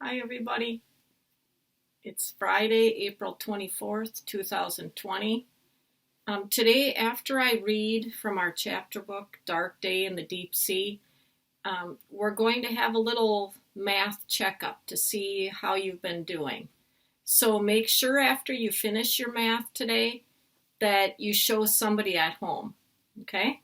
Hi, everybody. It's Friday, April 24th, 2020. Today, after I read from our chapter book, Dark Day in the Deep Sea, we're going to have a little math checkup to see how you've been doing. So make sure after you finish your math today that you show somebody at home, okay?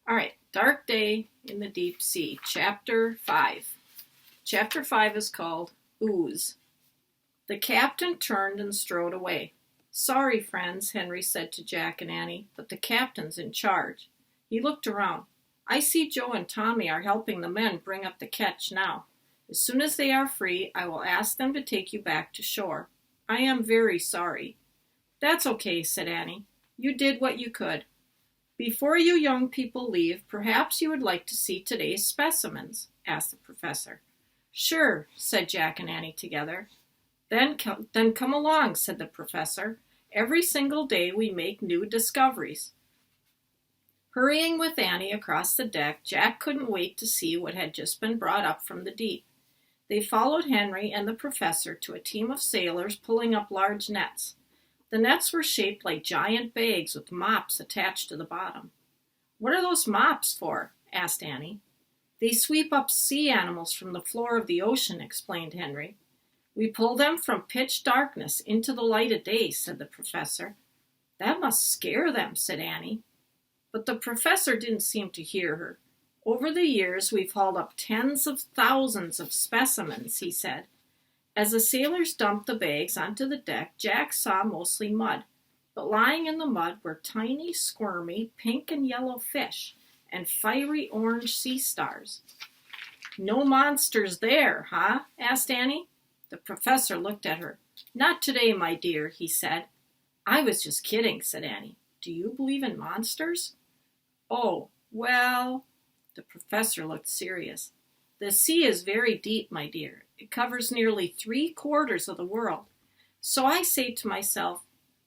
All right, Dark Day in the Deep Sea, Chapter 5. Chapter 5 is called Ooze. The captain turned and strode away. "Sorry, friends," Henry said to Jack and Annie, "but the captain's in charge." He looked around. "I see Joe and Tommy are helping the men bring up the catch now. As soon as they are free, I will ask them to take you back to shore. I am very sorry." "That's okay," said Annie. "You did what you could. Before you young people leave, perhaps you would like to see today's specimens?" asked the professor. "Sure," said Jack and Annie together. Then come along," said the professor. "Every single day we make new discoveries." Hurrying with Annie across the deck, Jack couldn't wait to see what had just been brought up from the deep. They followed Henry and the professor to a team of sailors pulling up large nets. The nets were shaped like giant bags with mops attached to the bottom. "What are those mops for?" asked Annie. "They sweep up sea animals from the floor of the ocean," explained Henry. "We pull them from pitch darkness into the light of day," said the professor. "That must scare them," said Annie. But the professor didn't seem to hear her. "Over the years, we've hauled up tens of thousands of specimens," he said. As the sailors dumped the bags onto the deck, Jack saw mostly mud, but lying in the mud were tiny, squirmy, pink and yellow fish and fiery orange sea stars. "No monsters there, huh?" asked Annie. The professor looked at her. "Not today, my dear," he said. "I was just kidding," said Annie. "Do you believe in monsters?" "Oh, well..." The professor looked serious. "The sea is very deep, my dear. It covers nearly 3/4 of the world. So I say to myself,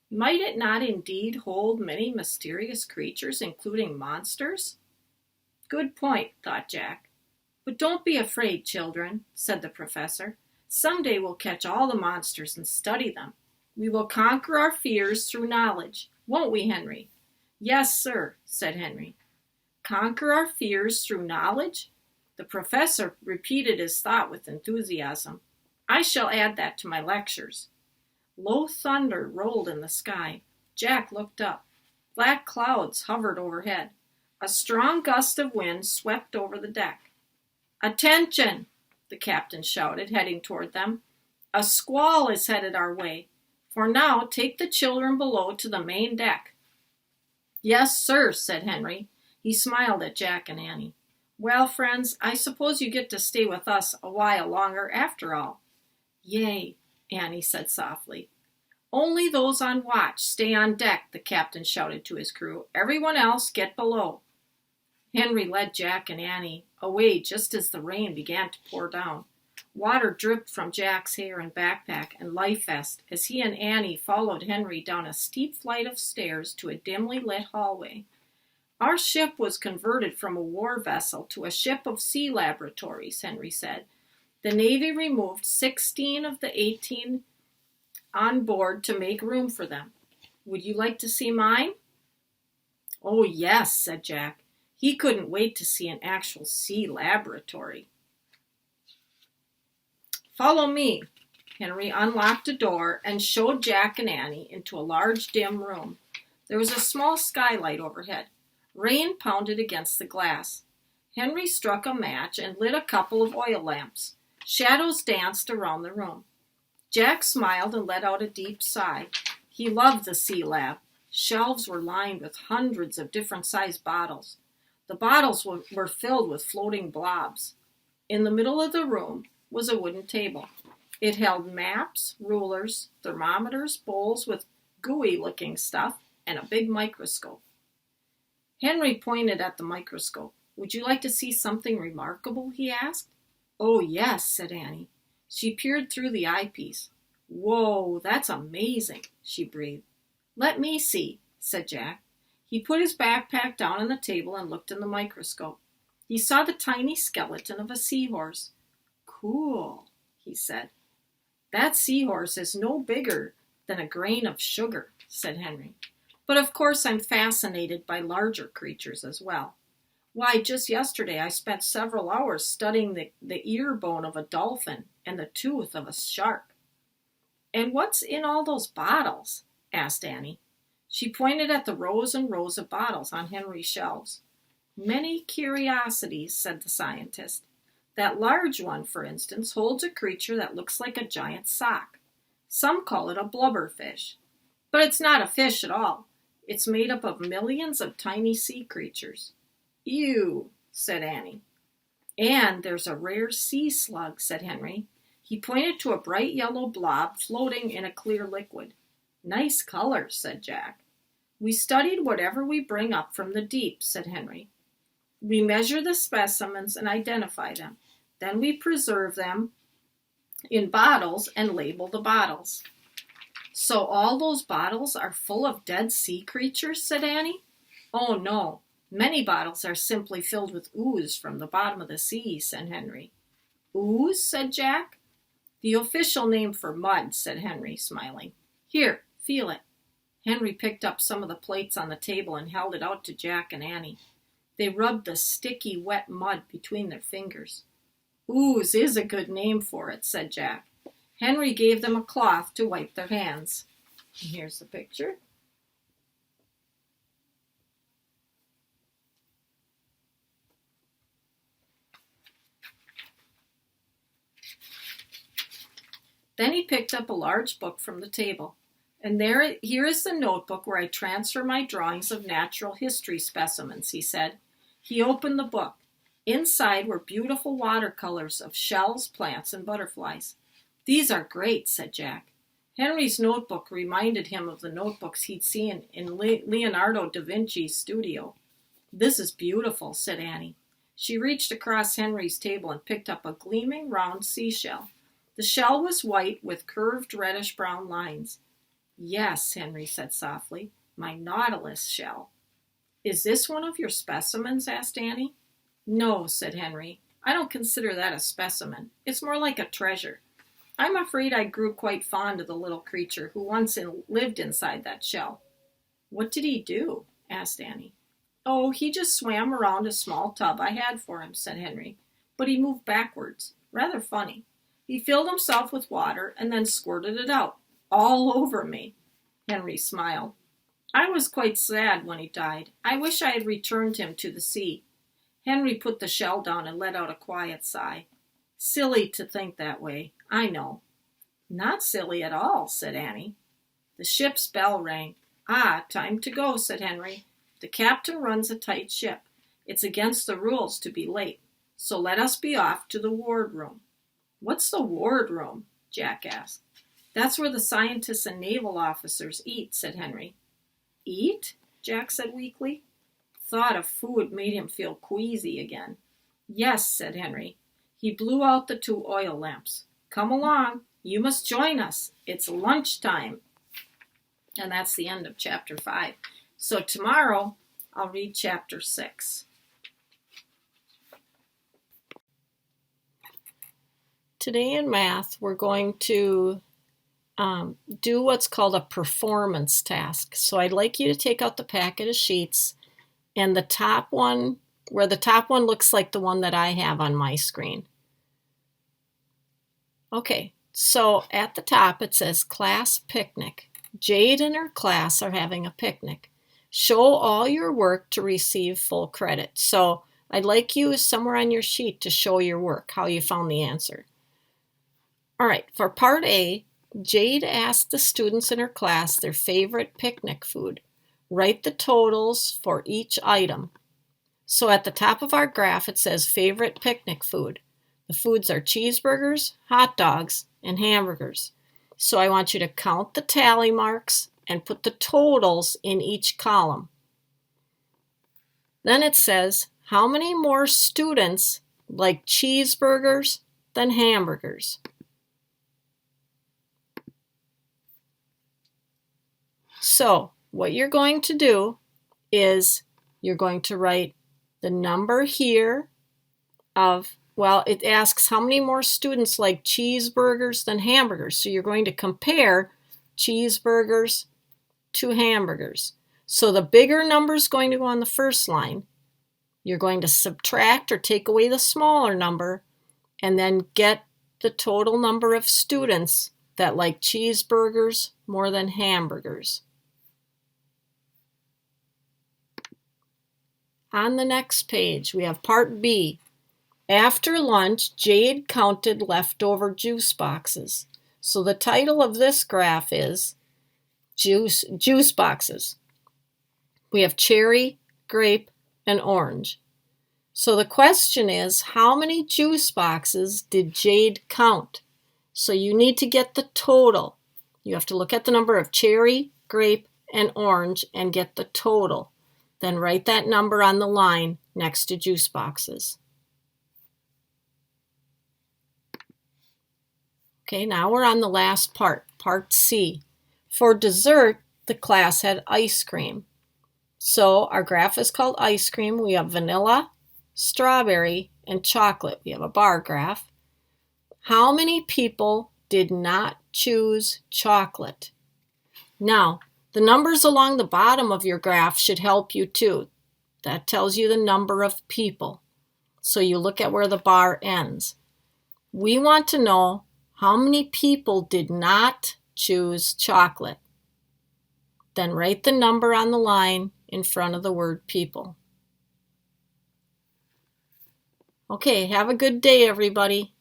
might it not indeed hold many mysterious creatures, including monsters?" "Good point," thought Jack. "But don't be afraid, children," said the professor. "Someday we'll catch all the monsters and study them. We will conquer our fears through knowledge. Won't we, Henry?" "Yes, sir," said Henry. "Conquer our fears through knowledge?" The professor repeated his thought with enthusiasm. "I shall add that to my lectures." Low thunder rolled in the sky. Jack looked up. Black clouds hovered overhead. A strong gust of wind swept over the deck. "Attention!" the captain shouted, heading toward them. "A squall is headed our way. For now, take the children below to the main deck." "Yes, sir," said Henry. He smiled at Jack and Annie. "Well, friends, I suppose you get to stay with us a while longer after all." "Yay," Annie said softly. "Only those on watch stay on deck," the captain shouted to his crew. "Everyone else get below." Henry led Jack and Annie away just as the rain began to pour down. Water dripped from Jack's hair and backpack and life vest as he and Annie followed Henry down a steep flight of stairs to a dimly lit hallway. "Our ship was converted from a war vessel to a ship of sea laboratories," Henry said. "The Navy removed 16 of the 18 on board to make room for them. Would you like to see mine?" "Oh, yes," said Jack. He couldn't wait to see an actual sea laboratory. "Follow me." Henry unlocked a door and showed Jack and Annie into a large dim room. There was a small skylight overhead. Rain pounded against the glass. Henry struck a match and lit a couple of oil lamps. Shadows danced around the room. Jack smiled and let out a deep sigh. He loved the sea lab. Shelves were lined with hundreds of different-sized bottles. The bottles were filled with floating blobs. In the middle of the room was a wooden table. It held maps, rulers, thermometers, bowls with gooey-looking stuff, and a big microscope. Henry pointed at the microscope. "Would you like to see something remarkable?" he asked. "Oh, yes," said Annie. She peered through the eyepiece. "Whoa, that's amazing," she breathed. "Let me see," said Jack. He put his backpack down on the table and looked in the microscope. He saw the tiny skeleton of a seahorse. Cool, he said. That seahorse is no bigger than a grain of sugar, said Henry. But of course I'm fascinated by larger creatures as well. Why, just yesterday I spent several hours studying the ear bone of a dolphin and the tooth of a shark. And what's in all those bottles? Asked Annie. She pointed at the rows and rows of bottles on Henry's shelves. Many curiosities, said the scientist. That large one, for instance, holds a creature that looks like a giant sock. Some call it a blubberfish. But it's not a fish at all. It's made up of millions of tiny sea creatures. Ew, said Annie. And there's a rare sea slug, said Henry. He pointed to a bright yellow blob floating in a clear liquid. Nice color, said Jack. We studied whatever we bring up from the deep, said Henry. We measure the specimens and identify them. Then we preserve them in bottles and label the bottles. So all those bottles are full of dead sea creatures, said Annie. Oh, no. Many bottles are simply filled with ooze from the bottom of the sea, said Henry. Ooze, said Jack. The official name for mud, said Henry, smiling. Here, feel it. Henry picked up some of the plates on the table and held it out to Jack and Annie. They rubbed the sticky, wet mud between their fingers. Ooze is a good name for it, said Jack. Henry gave them a cloth to wipe their hands. And here's the picture. Then he picked up a large book from the table. And here is the notebook where I transfer my drawings of natural history specimens, he said. He opened the book. Inside were beautiful watercolors of shells, plants, and butterflies. These are great, said Jack. Henry's notebook reminded him of the notebooks he'd seen in Leonardo da Vinci's studio. This is beautiful, said Annie. She reached across Henry's table and picked up a gleaming round seashell. The shell was white with curved reddish-brown lines. Yes, Henry said softly, my nautilus shell. Is this one of your specimens? Asked Annie. No, said Henry. I don't consider that a specimen. It's more like a treasure. I'm afraid I grew quite fond of the little creature who once lived inside that shell. What did he do? Asked Annie. Oh, he just swam around a small tub I had for him, said Henry. But he moved backwards. Rather funny. He filled himself with water and then squirted it out. All over me. Henry smiled. I was quite sad when he died. I wish I had returned him to the sea. Henry put the shell down and let out a quiet sigh. Silly to think that way, I know. Not silly at all, said Annie. The ship's bell rang. Ah, time to go, said Henry. The captain runs a tight ship. It's against the rules to be late, so let us be off to the wardroom. What's the wardroom? Jack asked. That's where the scientists and naval officers eat, said Henry. Eat? Jack said weakly. Thought of food made him feel queasy again. Yes, said Henry. He blew out the 2 oil lamps. Come along. You must join us. It's lunchtime. And that's the end of chapter 5. So tomorrow I'll read chapter 6. Today in math, we're going to do what's called a performance task. So I'd like you to take out the packet of sheets and the top one, where the top one looks like the one that I have on my screen. Okay, so at the top it says class picnic. Jade and her class are having a picnic. Show all your work to receive full credit. So I'd like you somewhere on your sheet to show your work, how you found the answer. All right, for part A, Jade asked the students in her class their favorite picnic food. Write the totals for each item. So at the top of our graph, it says favorite picnic food. The foods are cheeseburgers, hot dogs, and hamburgers. So I want you to count the tally marks and put the totals in each column. Then it says, how many more students like cheeseburgers than hamburgers? So what you're going to do is you're going to write the number here of Well, it asks how many more students like cheeseburgers than hamburgers. So you're going to compare cheeseburgers to hamburgers. So the bigger number is going to go on the first line. You're going to subtract or take away the smaller number and then get the total number of students that like cheeseburgers more than hamburgers. On the next page, we have part B. After lunch, Jade counted leftover juice boxes. So the title of this graph is Juice Boxes. We have cherry, grape, and orange. So the question is, how many juice boxes did Jade count? So you need to get the total. You have to look at the number of cherry, grape, and orange and get the total. Then write that number on the line next to juice boxes. Okay, now we're on the last part, part C. For dessert, the class had ice cream. So our graph is called ice cream. We have vanilla, strawberry, and chocolate. We have a bar graph. How many people did not choose chocolate? Now, the numbers along the bottom of your graph should help you too. That tells you the number of people. So you look at where the bar ends. We want to know how many people did not choose chocolate. Then write the number on the line in front of the word people. Okay, have a good day, everybody.